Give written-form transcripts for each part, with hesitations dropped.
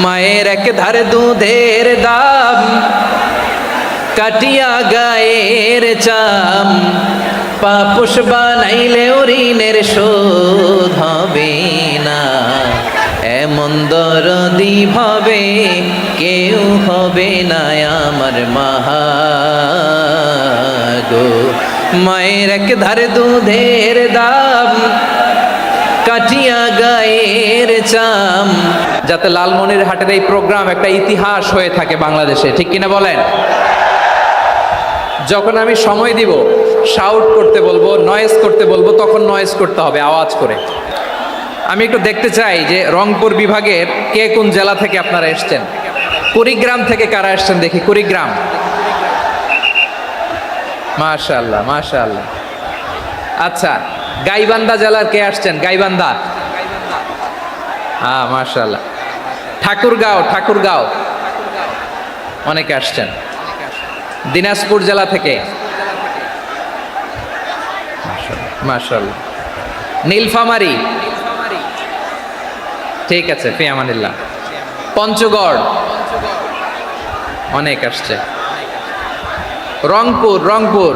মায়ের এক ধারে দুধের দাম, কাটিয়া গায়ের চাম, পাপুষ বানাইলেও ঋণের শোধ হবে না। এমন দরদি ভাবে কেউ হবে না আমার মাহা গো। মায়ের এক ধারে দুধের দাম, কাটিয়া গায়ের চাম। যাতে লালমনিরহাটের এই প্রোগ্রাম একটা ইতিহাস হয়ে থাকে বাংলাদেশে, ঠিক কিনা বলেন? যখন আমি সময় দিব, শাউট করতে বলবো, নয়েজ করতে বলবো, তখন নয়েজ করতে হবে আওয়াজ করে। আমি একটু দেখতে চাই যে রংপুর বিভাগের কে কোন জেলা থেকে আপনারা এসছেন। কুড়িগ্রাম থেকে কারা এসছেন দেখি? কুড়িগ্রাম, মাশাআল্লাহ মাশাআল্লাহ। আচ্ছা, গাইবান্ধা জেলার কে আসছেন? গাইবান্ধা, হ্যাঁ মাশাআল্লাহ। ঠাকুরগাঁও, ঠাকুরগাঁও অনেকে আসছেন। দিনাজপুর জেলা থেকে মাশাআল্লাহ। নীলফামারী, ঠিক আছে, ফি আমানিল্লাহ। পঞ্চগড় অনেক আসছে। রংপুর, রংপুর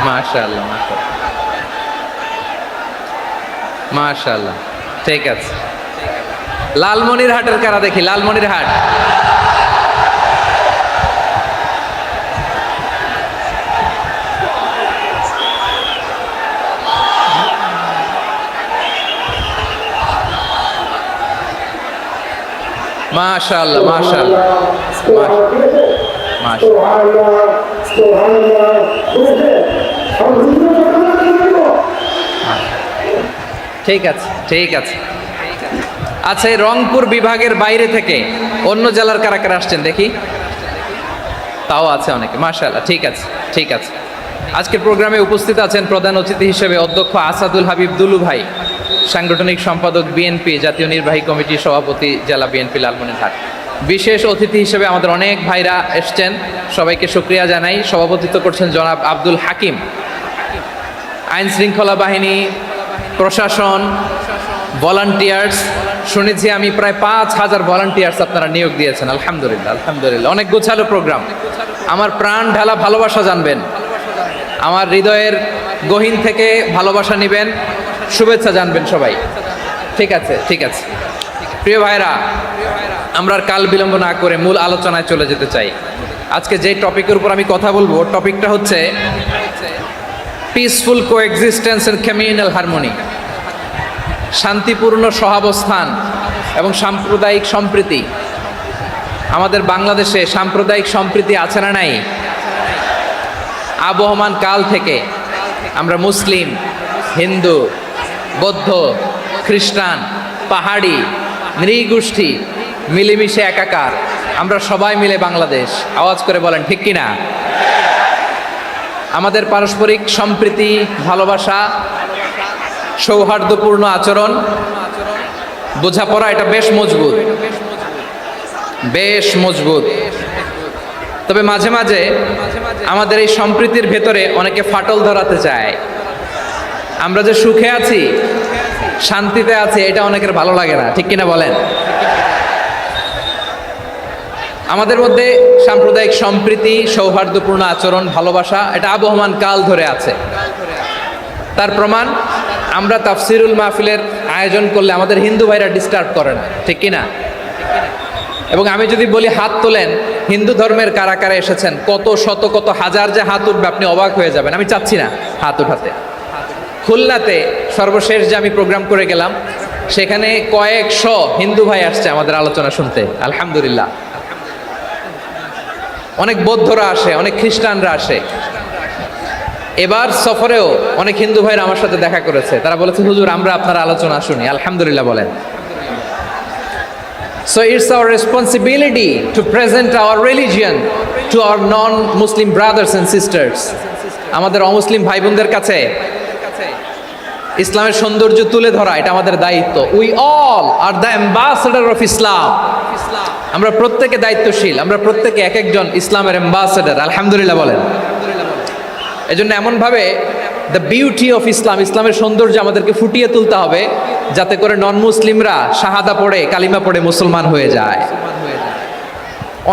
মাশাআল্লাহ মাশাআল্লাহ মাশাআল্লাহ, ঠিক আছে। লালমনিরহাটের কারা দেখি? লালমনিরহাট, মাশাআল্লাহ মাশাআল্লাহ ঠিক আছে ঠিক আছে। আচ্ছা, এই রংপুর বিভাগের বাইরে থেকে অন্য জেলার কারা কারা আসছেন দেখি? তাও আছে অনেকে, মাশাআল্লাহ, ঠিক আছে ঠিক আছে। আজকের প্রোগ্রামে উপস্থিত আছেন প্রধান অতিথি হিসেবে অধ্যক্ষ আসাদুল হাবিব দুলু ভাই, সাংগঠনিক সম্পাদক বিএনপি, জাতীয় নির্বাহী কমিটির সভাপতি, জেলা বিএনপি লালমনিরহাট। বিশেষ অতিথি হিসেবে আমাদের অনেক ভাইরা এসছেন, সবাইকে শুকরিয়া জানাই। সভাপতিত্ব করছেন জনাব আব্দুল হাকিম। আইন শৃঙ্খলা বাহিনী, প্রশাসন, ভলান্টিয়ার্স, শুনেছি আমি প্রায় 5,000 ভলান্টিয়ার্স আপনারা নিয়োগ দিয়েছেন, আলহামদুলিল্লাহ আলহামদুলিল্লাহ। অনেক গোছালো প্রোগ্রাম। আমার প্রাণ ঢালা ভালোবাসা জানবেন, আমার হৃদয়ের গহীন থেকে ভালোবাসা নেবেন, শুভেচ্ছা জানবেন সবাই, ঠিক আছে ঠিক আছে। প্রিয় ভাইরা, আমরা আর কাল বিলম্ব না করে মূল আলোচনায় চলে যেতে চাই। আজকে যে টপিকের উপর আমি কথা বলবো, টপিকটা হচ্ছে peaceful coexistence and communal harmony, শান্তিপূর্ণ সহাবস্থান এবং সাম্প্রদায়িক সম্প্রীতি। আমাদের বাংলাদেশে সাম্প্রদায়িক সম্প্রীতি আছে না নাই? আবহমান কাল থেকে আমরা মুসলিম, হিন্দু, বৌদ্ধ, খ্রিস্টান, পাহাড়ি, নৃগোষ্ঠী মিলেমিশে একাকার, আমরা সবাই মিলে বাংলাদেশ। আওয়াজ করে বলেন ঠিক কিনা? আমাদের পারস্পরিক সম্প্রীতি, ভালোবাসা, সৌহার্দ্যপূর্ণ আচরণ, বোঝাপড়া, এটা বেশ মজবুত, বেশ মজবুত। তবে মাঝে মাঝে আমাদের এই সম্প্রীতির ভেতরে অনেকে ফাটল ধরাতে চায়। আমরা যে সুখে আছি, শান্তিতে আছি, এটা অনেকের ভালো লাগে না, ঠিক কিনা বলেন? আমাদের মধ্যে সাম্প্রদায়িক সম্প্রীতি, সৌহার্দ্যপূর্ণ আচরণ, ভালোবাসা, এটা আবহমান কাল ধরে আছে। তার প্রমাণ, আমরা তাফসিরুল মাহফিলের আয়োজন করলে আমাদের হিন্দু ভাইরা ডিস্টার্ব করে না, ঠিক কিনা? এবং আমি যদি বলি হাত তোলেন, হিন্দু ধর্মের কারা কারা এসেছেন, কত শত কত হাজার যে হাত উঠবে, আপনি অবাক হয়ে যাবেন। আমি চাচ্ছি না হাত উঠাতে। খুলনাতে সর্বশেষ যে আমি প্রোগ্রাম করে গেলাম, সেখানে কয়েকশো হিন্দু ভাই আসছে আমাদের আলোচনা শুনতে, আলহামদুলিল্লাহ। অনেক বৌদ্ধরা আসে, অনেক খ্রিস্টানরা আসে। এবার সফরেও অনেক হিন্দু ভাইরা আমার সাথে দেখা করেছে, তারা বলেছে হুজুর আমরা আপনার আলোচনা শুনি, আলহামদুলিল্লাহ বলেন। So it's our responsibility to present our religion to our non-Muslim brothers and sisters. আমাদের অমুসলিম ভাই বোনদের কাছে ইসলামের সৌন্দর্য তুলে ধরা, এটা আমাদের দায়িত্ব। We all are the ambassador of Islam. আমরা প্রত্যেকে দায়িত্বশীল, আমরা প্রত্যেকে এক একজন ইসলামের অ্যাম্বাসেডর, আলহামদুলিল্লাহ বলেন। এজন্য এমনভাবে দ্য বিউটি অফ ইসলাম, ইসলামের সৌন্দর্য আমাদেরকে ফুটিয়ে তুলতে হবে, যাতে করে নন মুসলিমরা শাহাদা পড়ে কালিমা পড়ে মুসলমান হয়ে যায়।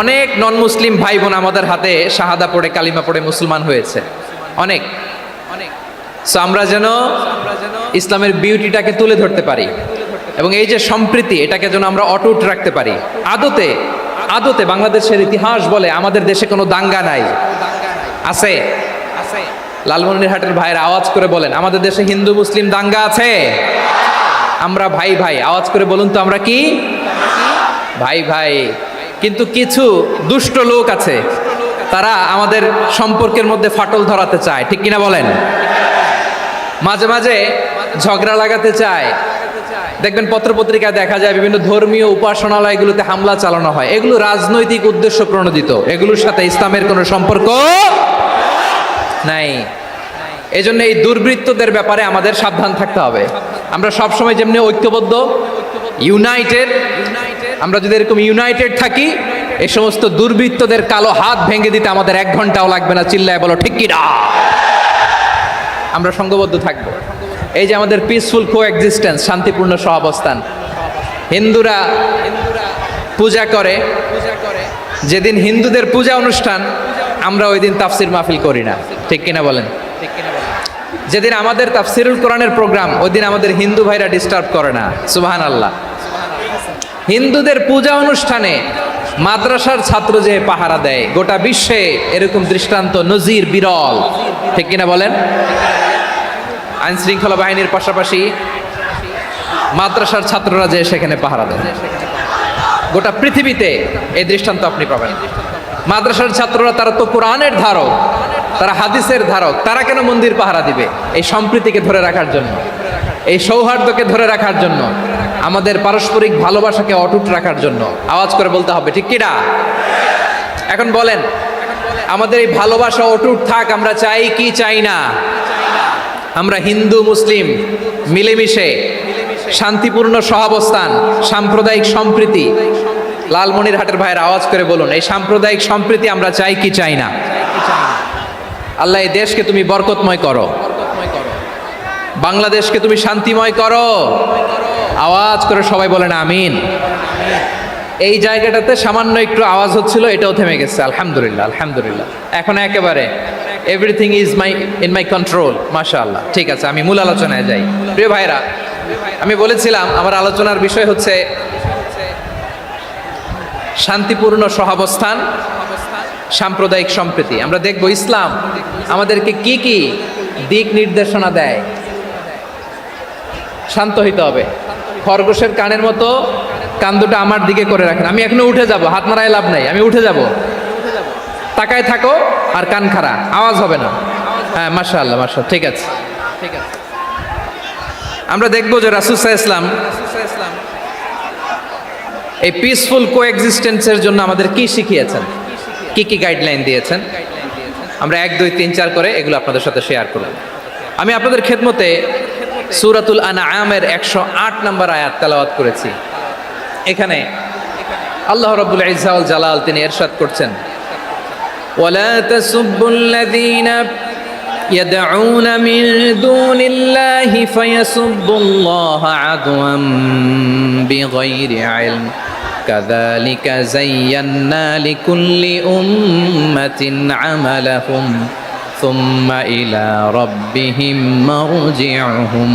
অনেক নন মুসলিম ভাই বোন আমাদের হাতে শাহাদা পড়ে কালিমা পড়ে মুসলমান হয়েছে, অনেক। সো আমরা যেন ইসলামের বিউটিটাকে তুলে ধরতে পারি, এবং এই যে সম্প্রীতি, এটাকে যেন আমরা অটুট রাখতে পারি। আদতে আদতে বাংলাদেশের ইতিহাস বলে আমাদের দেশে কোনো দাঙ্গা নাই, আছে? লালমনিরহাটের ভাইয়ের আওয়াজ করে বলেন, আমাদের দেশে হিন্দু মুসলিম দাঙ্গা আছে? আমরা ভাই ভাই, আওয়াজ করে বলুন তো, আমরা কি ভাই ভাই? কিন্তু কিছু দুষ্ট লোক আছে, তারা আমাদের সম্পর্কের মধ্যে ফাটল ধরাতে চায়, ঠিক কিনা বলেন? মাঝে মাঝে ঝগড়া লাগাতে চায়। দেখবেন পত্রপত্রিকায় দেখা যায় বিভিন্ন ধর্মীয় উপাসনালয়গুলোতে হামলা চালানো হয়, এগুলো রাজনৈতিক উদ্দেশ্য প্রণোদিত, এগুলোর সাথে ইসলামের কোনো সম্পর্ক নাই। এই জন্য এই দুর্বৃত্তদের ব্যাপারে আমাদের সাবধান থাকতে হবে। আমরা সবসময় যেমনি ঐক্যবদ্ধ, ইউনাইটেড, আমরা যদি এরকম ইউনাইটেড থাকি, এই সমস্ত দুর্বৃত্তদের কালো হাত ভেঙে দিতে আমাদের 1 ঘন্টাও লাগবে না। চিল্লায় বলো ঠিক কি না? আমরা সংঘবদ্ধ থাকবো। এই যে আমাদের পিসফুল কোএক্সিস্টেন্স, শান্তিপূর্ণ সহাবস্থান। হিন্দুরা পূজা করে, যেদিন হিন্দুদের পূজা অনুষ্ঠান, আমরা ওই দিন তাফসির মাহফিল করি না, ঠিক কিনা বলেন? যেদিন আমাদের তাফসিরুল কোরআনের প্রোগ্রাম, ওই দিন আমাদের হিন্দু ভাইরা ডিস্টার্ব করে না। সুবহানাল্লাহ। হিন্দুদের পূজা অনুষ্ঠানে মাদ্রাসার ছাত্র যে পাহারা দেয়, গোটা বিশ্বে এরকম দৃষ্টান্ত নজির বিরল, ঠিক কিনা বলেন? আইন শৃঙ্খলা বাহিনীর পাশাপাশি মাদ্রাসার ছাত্ররা যে সেখানে পাহারা দেয়, গোটা পৃথিবীতে এই দৃষ্টান্ত আপনি পাবেন। মাদ্রাসার ছাত্ররা, তারা তো কোরআনের ধারক, তারা হাদিসের ধারক, তারা কেন মন্দির পাহারা দিবে? এই সম্প্রীতিকে ধরে রাখার জন্য, এই সৌহার্দ্যকে ধরে রাখার জন্য, আমাদের পারস্পরিক ভালোবাসাকে অটুট রাখার জন্য। আওয়াজ করে বলতে হবে ঠিক কিনা? এখন বলেন, আমাদের এই ভালোবাসা অটুট থাক, আমরা চাই কি চাই না? আমরা হিন্দু মুসলিম মিলেমিশে শান্তিপূর্ণ সহাবস্থান, সাম্প্রদায়িক সম্প্রীতি। লালমনিরহাটের ভাইয়ের আওয়াজ করে বলুন, এই সাম্প্রদায়িক সম্প্রীতি আমরা চাই কি চাই না? আল্লাহ এই দেশকে তুমি বরকতময় করো, বাংলাদেশকে তুমি শান্তিময় করো। আওয়াজ করে সবাই বলেন আমিন। এই জায়গাটাতে সামান্য একটু আওয়াজ হচ্ছিল, এটাও থেমে গেছে, আলহামদুলিল্লাহ আলহামদুলিল্লাহ। এখন একেবারে everything is in my control, মাশাআল্লাহ। ঠিক আছে, আমি মূল আলোচনায় যাই। প্রিয় ভাইরা, আমি বলেছিলাম আমার আলোচনার বিষয় হচ্ছে শান্তিপূর্ণ সহাবস্থান, সাম্প্রদায়িক সম্প্রীতি। আমরা দেখব ইসলাম আমাদেরকে কি কি দিক নির্দেশনা দেয়। শান্ত হইতে হবে, খরগোশের কানের মতো কান দুটো আমার দিকে করে রাখেন। আমি এখনো উঠে যাব, হাত মারায় লাভ নাই, আমি উঠে যাব। তাকায় থাকো আর কান খাড়া, আওয়াজ হবে না। হ্যাঁ, মাশাআল্লাহ মাশাআল্লাহ, ঠিক আছে ঠিক আছে। আমরা দেখবো যে রাসূল সাল্লাল্লাহু আলাইহি ওয়াসাল্লাম এই পিসফুল কোএক্সিস্টেন্সের জন্য আমাদের কি শিখিয়েছেন, কি কি গাইডলাইন দিয়েছেন। আমরা 1 2 3 4 করে এগুলো আপনাদের সাথে শেয়ার করব। আমি আপনাদের খেদমতে সূরাতুল আনআমের 108 নম্বর আয়াত তেলাওয়াত করেছি। এখানে আল্লাহ রাব্বুল ইজ্জা ওয়াল জালাল তিনি ইরশাদ করছেন, ওয়ালা তাসুবুল্লাযীনা ইয়াদউনা মিন দুনিল্লাহি ফায়াসুবুল্লাহা আদওয়াম বিগাইরি ইলম কাযালিকা যায়্যান্না লিকুল্লি উম্মাতিন আমালাহুম সুম্মা ইলা রাব্বিহিম মারজিউহুম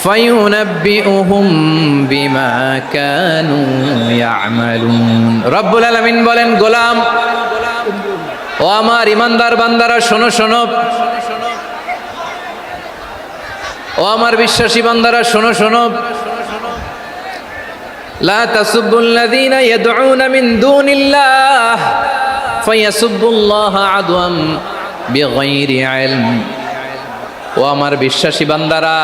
ফায়ুনাব্বিউহুম বিমা কানু ইয়ামালুন। রব্বুল আলামিন বলেন, গোলাম ও আমার ইমানদার বান্দারা, শোনো শোনো, ও আমার বিশ্বাসী বান্দারা শোনো শোনো, লা তাসুবুল্লাযীনা ইয়াদউনা মিন দুনিল্লাহ ফায়াসুবুল্লাহা আদওয়াম বিগাইরি ইলম। ও আমার বিশ্বাসী বান্দারা,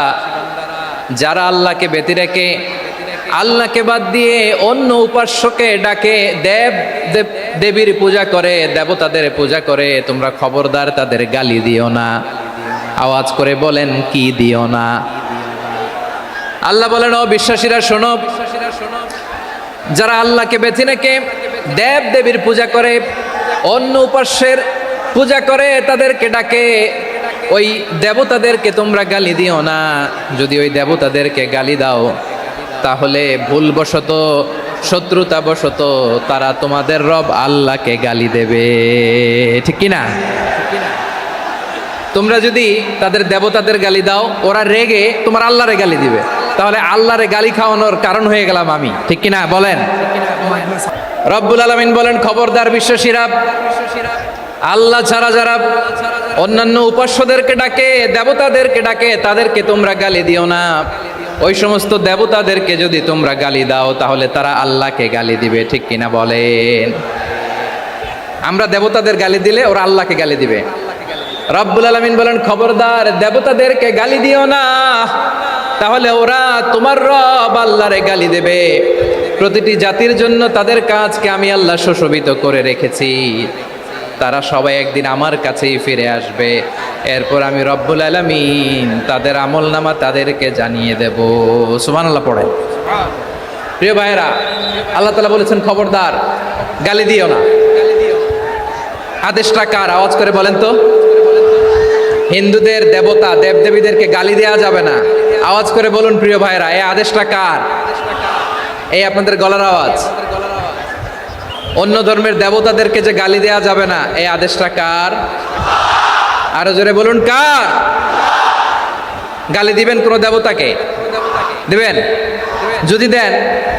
যারা আল্লাহকে ব্যতি রেখে, আল্লাহকে বাদ দিয়ে অন্য উপাস্যকে ডাকে, দেবীর পূজা করে, দেবতাদের পূজা করে, তোমরা খবরদার তাদের গালি দিও না। আওয়াজ করে বলেন, কি দিও না? আল্লাহ বলেন, ও বিশ্বাসীরা শোনো, যারা আল্লাহকে বেছে রেখে দেবীর পূজা করে, অন্য উপাস্যের পূজা করে, তাদেরকে ডাকে, ওই দেবতাদেরকে তোমরা গালি দিও না। যদি ওই দেবতাদেরকে গালি দাও তাহলে ভুলবশত শত্রুতাবশত তারা তোমাদের রব আল্লাহকে গালি দেবে, ঠিক কি না? তোমরা যদি তাদের দেবতাদের গালি দাও, ওরা রেগে তোমার আল্লাহরে গালি দিবে, তাহলে আল্লাহরে গালি খাওয়ানোর কারণ হয়ে গেলাম আমি, ঠিক কি না বলেন? রব্বুল আলামিন বলেন, খবরদার বিশ্বাসীরা, আল্লাহ ছাড়া যারা অন্যান্য উপাস্যদেরকে ডাকে, দেবতাদেরকে ডাকে, তাদেরকে তোমরা গালি দিও না। ওই সমস্ত দেবতাদেরকে যদি তোমরা গালি দাও তাহলে তারা আল্লাহকে গালি দিবে, ঠিক কিনা বলেন? আমরা দেবতাদের গালি দিলে ওরা আল্লাহকে গালি দিবে। রব্বুল আলামিন বলেন, খবরদার দেবতাদেরকে গালি দিও না, তাহলে ওরা তোমার রব আল্লাহরে গালি দেবে। প্রতিটি জাতির জন্য তাদের কাজকে আমি আল্লাহ সুশোভিত করে রেখেছি, তারা সবাই একদিন আমার কাছেই ফিরে আসবে। এরপর আমি রব্বুল আলামিন তাদের আমলনামা তাদেরকে জানিয়ে দেব। সুবহানাল্লাহ পড়ে। প্রিয় ভাইয়েরা, আল্লাহ তাআলা বলেছেন খবরদার গালি দিও না। আদেশটা কার? আওয়াজ করে বলেন তো। হিন্দুদের দেবতা দেবদেবীদেরকে গালি দেওয়া যাবে না। আওয়াজ করে বলুন প্রিয় ভাইয়েরা, এই আদেশটা কার? এই আপনাদের গলার আওয়াজ। অন্য ধর্মের দেবতাদেরকে যে গালি দেওয়া যাবে না, এই আদেশটা কার? আরো জোরে বলুন, কার? গালি দিবেন কোন দেবতাকে? দিবেন? যদি দেন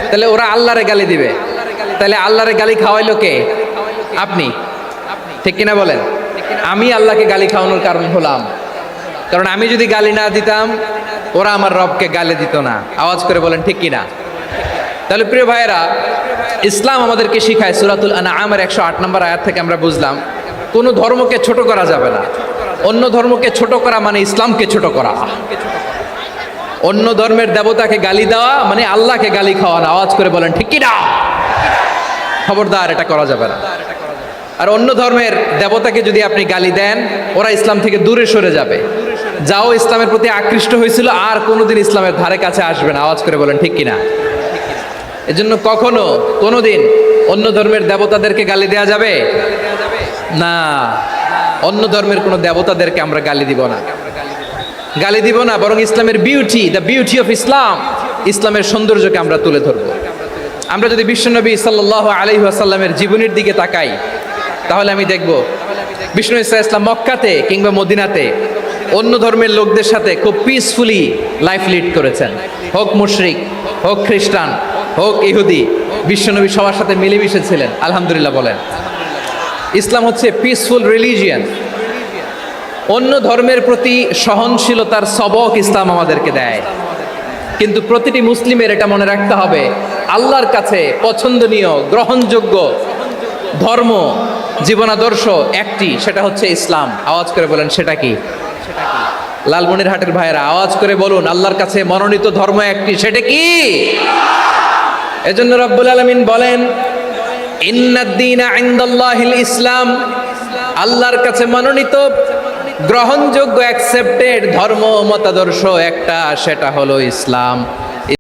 তাহলে ওরা আল্লাহরে গালি দিবে, তাহলে আল্লাহরে গালি খাওয়াইলো কে? আপনি, ঠিক কিনা বলেন? আমি আল্লাহকে গালি খাওয়ানোর কারণ হলাম, কারণ আমি যদি গালি না দিতাম ওরা আমার রবকে গালি দিত না। আওয়াজ করে বলেন ঠিক কিনা? তাহলে প্রিয় ভাইয়েরা, ইসলাম আমাদেরকে শিখায়, সূরাতুল আনআমের 108 নম্বর আয়াত থেকে আমরা বুঝলাম কোন ধর্মকে ছোট করা যাবে না। অন্য ধর্মকে ছোট করা মানে ইসলামকে ছোট করা। অন্য ধর্মের দেবতাকে গালি দেওয়া মানে আল্লাহকে গালি খাওয়ানো। আওয়াজ করে বলেন ঠিক কিনা? খবরদার, এটা করা যাবে না। আর অন্য ধর্মের দেবতাকে যদি আপনি গালি দেন, ওরা ইসলাম থেকে দূরে সরে যাবে। যাও ইসলামের প্রতি আকৃষ্ট হয়েছিল আর কোনোদিন ইসলামের ধারে কাছে আসবে না। আওয়াজ করে বলেন ঠিক কিনা? এজন্য কখনো কোনোদিন অন্য ধর্মের দেবতাদেরকে গালি দেওয়া যাবে না। অন্য ধর্মের কোনো দেবতাদেরকে আমরা গালি দিব না, গালি দিব না, বরং ইসলামের beauty, the beauty of Islam, ইসলামের সৌন্দর্যকে আমরা তুলে ধরব। আমরা যদি বিশ্বনবী সাল্লাল্লাহু আলাইহি ওয়াসাল্লামের জীবনের দিকে তাকাই, তাহলে আমি দেখব বিষ্ণু ইসলাম মক্কাতে কিংবা মদিনাতে অন্য ধর্মের লোকদের সাথে খুব পিসফুলি লাইফ লিড করেছেন। হোক মুশরিক, হোক খ্রিস্টান, হোক ইহুদি, বিশ্বনবী সবার সাথে মিলেমিশে ছিলেন। আলহামদুলিল্লাহ বলেন। ইসলাম হচ্ছে পিসফুল রিলিজিয়ান। অন্য ধর্মের প্রতি সহনশীলতার সবক ইসলাম আমাদেরকে দেয়। কিন্তু প্রতিটি মুসলিমের এটা মনে রাখতে হবে, আল্লাহর কাছে পছন্দনীয় গ্রহণযোগ্য ধর্ম, জীবনাদর্শ একটি, সেটা হচ্ছে ইসলাম। আওয়াজ করে বলেন সেটা কি? লালমনিরহাটের ভাইয়েরা আওয়াজ করে বলুন, আল্লাহর কাছে মনোনীত ধর্ম একটি, সেটা কি? এজন্য রব্বুল আলামিন বলেন, ইন্নাদ-দীনা ইনদাল্লাহিল ইসলাম, আল্লাহর কাছে মনোনীত গ্রহণযোগ্য অ্যাকসেপ্টেড ধর্ম মতাদর্শ একটা, সেটা হলো ইসলাম।